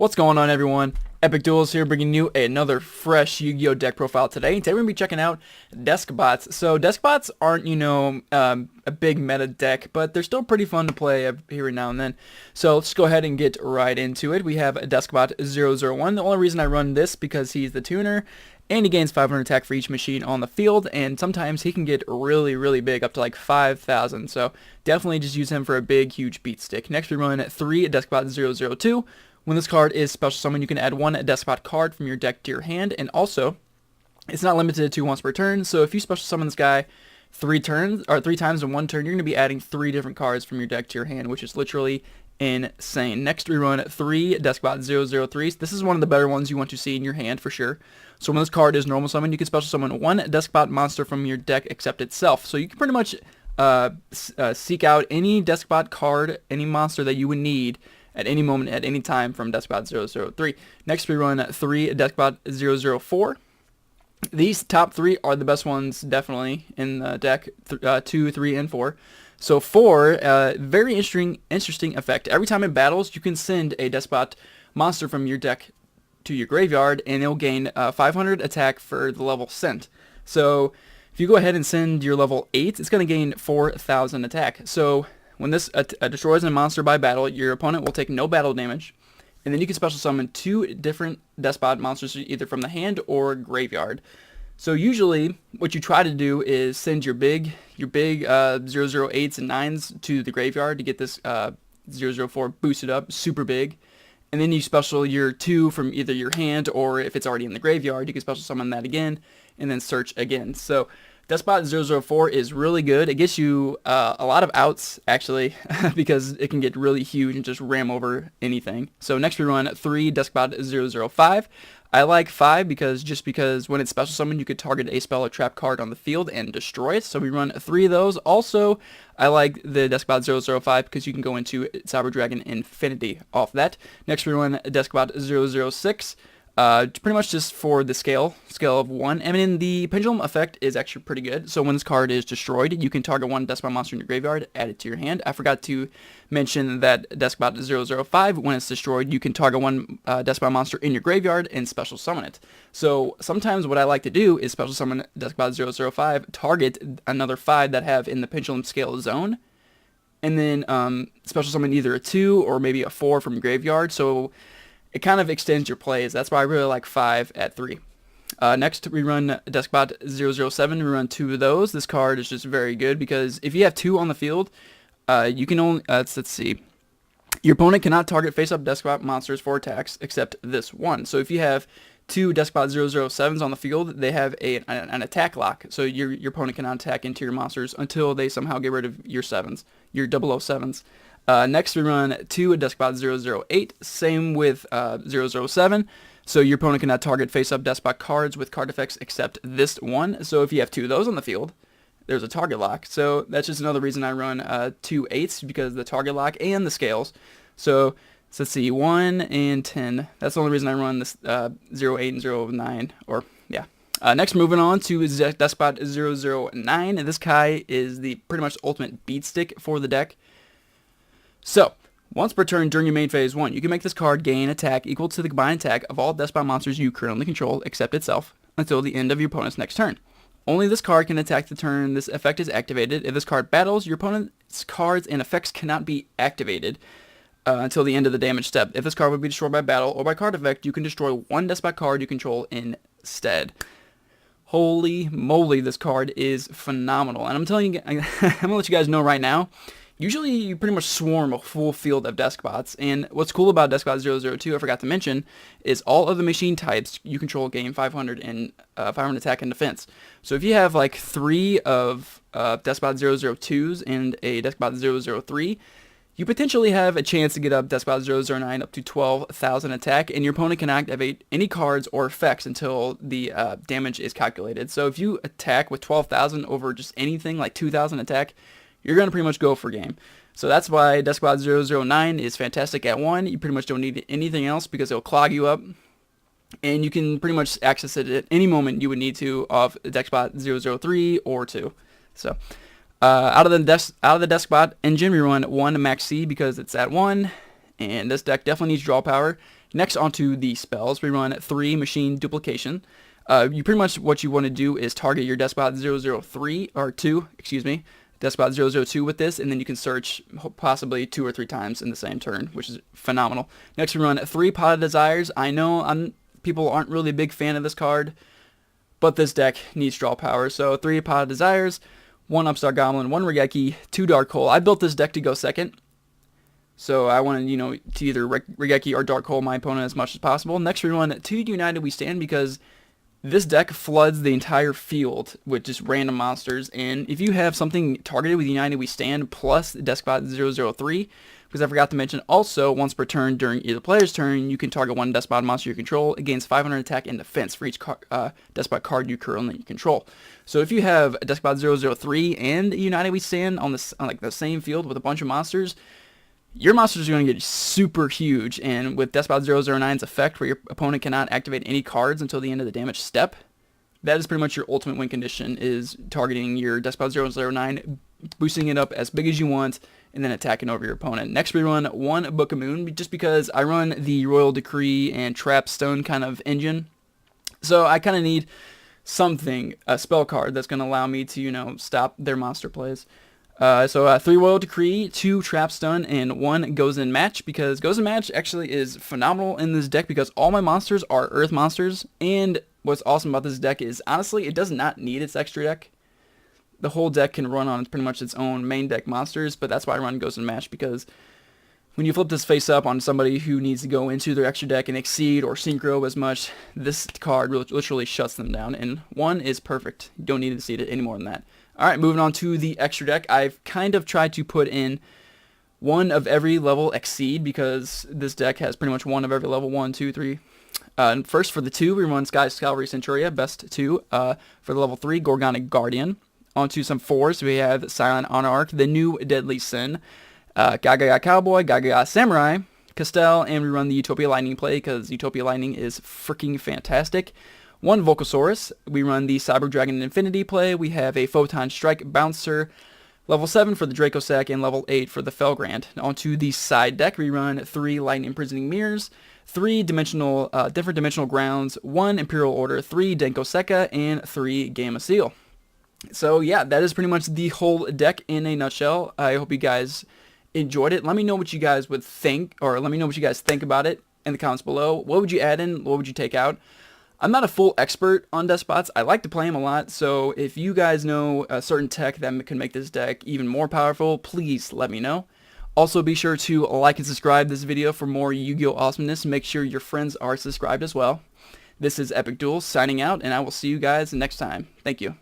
What's going on, everyone? Epic Duels here, bringing you another fresh Yu-Gi-Oh deck profile today. Today we're going to be checking out Deskbots. So Deskbots aren't, a big meta deck, but they're still pretty fun to play here and now and then. So let's go ahead and get right into it. We have Deskbot 001. The only reason I run this because he's the tuner, and he gains 500 attack for each machine on the field, and sometimes he can get really, really big, up to like 5,000. So definitely just use him for a big, huge beat stick. Next we run 3 Deskbot 002. When this card is special summon, you can add one Deskbot card from your deck to your hand, and also, it's not limited to once per turn, so if you special summon this guy 3 times in one turn, you're going to be adding 3 different cards from your deck to your hand, which is literally insane. Next, we run 3 Deskbot 003s. This is one of the better ones you want to see in your hand for sure. So when this card is normal summon, you can special summon one Deskbot monster from your deck except itself. So you can pretty much seek out any Deskbot card, any monster that you would need at any moment, at any time from Deskbot 003. Next, we run 3 Deskbot 004. These top 3 are the best ones, definitely, in the deck, 2, 3, and 4. So 4, very interesting effect. Every time it battles, you can send a Deskbot monster from your deck to your graveyard, and it'll gain 500 attack for the level sent. So if you go ahead and send your level 8, it's going to gain 4,000 attack. So when this destroys a monster by battle, your opponent will take no battle damage, and then you can special summon 2 different Deskbot monsters either from the hand or graveyard. So usually, what you try to do is send your big 008s and 9s to the graveyard to get this 004 boosted up, super big, and then you special your 2 from either your hand, or if it's already in the graveyard, you can special summon that again, and then search again. So Deskbot 004 is really good. It gets you a lot of outs, actually, because it can get really huge and just ram over anything. So next we run 3 Deskbot 005. I like 5 because when it's special summoned, you could target a spell or trap card on the field and destroy it. So we run 3 of those. Also, I like the Deskbot 005 because you can go into Cyber Dragon Infinity off that. Next we run Deskbot 006. Pretty much just for the scale of 1. And then the pendulum effect is actually pretty good. So when this card is destroyed, you can target one Deskbot monster in your graveyard, add it to your hand. I forgot to mention that Deskbot 005, when it's destroyed, you can target one Deskbot monster in your graveyard and special summon it. So sometimes what I like to do is special summon Deskbot 005, target another 5 that have in the pendulum scale zone, and then special summon either a 2 or maybe a 4 from graveyard. So it kind of extends your plays. That's why I really like 5 at 3. Next, we run Deskbot 007. We run 2 of those. This card is just very good because if you have 2 on the field, you can only, let's see. Your opponent cannot target face-up Deskbot monsters for attacks except this one. So if you have 2 Deskbot 007s on the field, they have an attack lock. So your opponent cannot attack into your monsters until they somehow get rid of your 7s, your 007s. Next, we run 2 Deskbot 008, same with 007, so your opponent cannot target face-up Deskbot cards with card effects except this one. So if you have 2 of those on the field, there's a target lock. So that's just another reason I run 2 8s, because of the target lock and the scales. So let's see, 1 and 10. That's the only reason I run this 08 and 09, or yeah. Next, moving on to Deskbot 009, and this guy is the pretty much ultimate beat stick for the deck. So, once per turn during your main phase 1, you can make this card gain attack equal to the combined attack of all Deskbot monsters you currently control except itself until the end of your opponent's next turn. Only this card can attack the turn this effect is activated. If this card battles, your opponent's cards and effects cannot be activated until the end of the damage step. If this card would be destroyed by battle or by card effect, you can destroy one Deskbot card you control instead. Holy moly, this card is phenomenal. And I'm telling you, I'm going to let you guys know right now, usually you pretty much swarm a full field of Deskbots, and what's cool about Deskbot 002, I forgot to mention, is all of the machine types you control gain 500 attack and defense. So if you have like 3 of Deskbot 002s and a Deskbot 003, you potentially have a chance to get up Deskbot 009 up to 12,000 attack, and your opponent can activate any cards or effects until the damage is calculated. So if you attack with 12,000 over just anything like 2,000 attack, you're going to pretty much go for game. So that's why Deskbot 009 is fantastic at 1. You pretty much don't need anything else because it'll clog you up. And you can pretty much access it at any moment you would need to off Deskbot 003 or 2. So out of the Deskbot engine, we run 1 Max C because it's at 1. and this deck definitely needs draw power. Next, onto the spells, we run 3 Machine Duplication. You pretty much what you want to do is target your Deskbot 003 or 2, excuse me, Deskbot 002 with this, and then you can search possibly 2 or 3 times in the same turn, which is phenomenal. Next, we run 3 Pot of Desires. I know people aren't really a big fan of this card, but this deck needs draw power. So 3 Pot of Desires, 1 Upstart Goblin, 1 Regeki, 2 Dark Hole. I built this deck to go second, so I wanted, to either Regeki or Dark Hole my opponent as much as possible. Next, we run 2 United We Stand because this deck floods the entire field with just random monsters, and if you have something targeted with United We Stand plus Deskbot 003, because I forgot to mention, also, once per turn during either player's turn, you can target 1 Deskbot monster you control. It gains 500 attack and defense for each Deskbot card you currently control. So if you have Deskbot 003 and United We Stand on like the same field with a bunch of monsters, your monsters are going to get super huge, and with Deskbot 009's effect where your opponent cannot activate any cards until the end of the damage step, that is pretty much your ultimate win condition, is targeting your Deskbot 009, boosting it up as big as you want, and then attacking over your opponent. Next, we run 1 Book of Moon, just because I run the Royal Decree and Trap Stone kind of engine, so I kind of need something, a spell card that's going to allow me to, stop their monster plays. So 3 Royal Decree, 2 Trap Stun, and 1 Goes In Match, because Goes In Match actually is phenomenal in this deck because all my monsters are Earth monsters, and what's awesome about this deck is, honestly, it does not need its extra deck. The whole deck can run on pretty much its own main deck monsters, but that's why I run Goes In Match, because when you flip this face up on somebody who needs to go into their extra deck and exceed or synchro as much, this card literally shuts them down, and 1 is perfect. You don't need to exceed it any more than that. Alright, moving on to the extra deck. I've kind of tried to put in 1 of every level exceed, because this deck has pretty much 1 of every level, 1, 2, 3. And first, for the 2, we run Sky's Cavalry Centuria, best 2. For the level 3, Gorgonic Guardian. Onto some 4s, we have Silent Anarch, the new Deadly Sin, Gaga Cowboy, Gaga Samurai, Castell, and we run the Utopia Lightning play because Utopia Lightning is freaking fantastic. 1 Volcasaurus, we run the Cyber Dragon Infinity play, we have a Photon Strike Bouncer, level 7 for the Dracossack, and level 8 for the Felgrand. Onto the side deck, we run 3 Lightning Imprisoning Mirrors, 3 different dimensional grounds, 1 Imperial Order, 3 Denkoseka, and 3 Gamma Seal. So yeah, that is pretty much the whole deck in a nutshell. I hope you guys enjoyed it. Let me know what you guys would think, or let me know what you guys think about it in the comments below. What would you add in? What would you take out? I'm not a full expert on Deskbots. I like to play them a lot, so if you guys know a certain tech that can make this deck even more powerful, please let me know. Also, be sure to like and subscribe this video for more Yu-Gi-Oh! Awesomeness. Make sure your friends are subscribed as well. This is Epic Duel signing out, and I will see you guys next time. Thank you.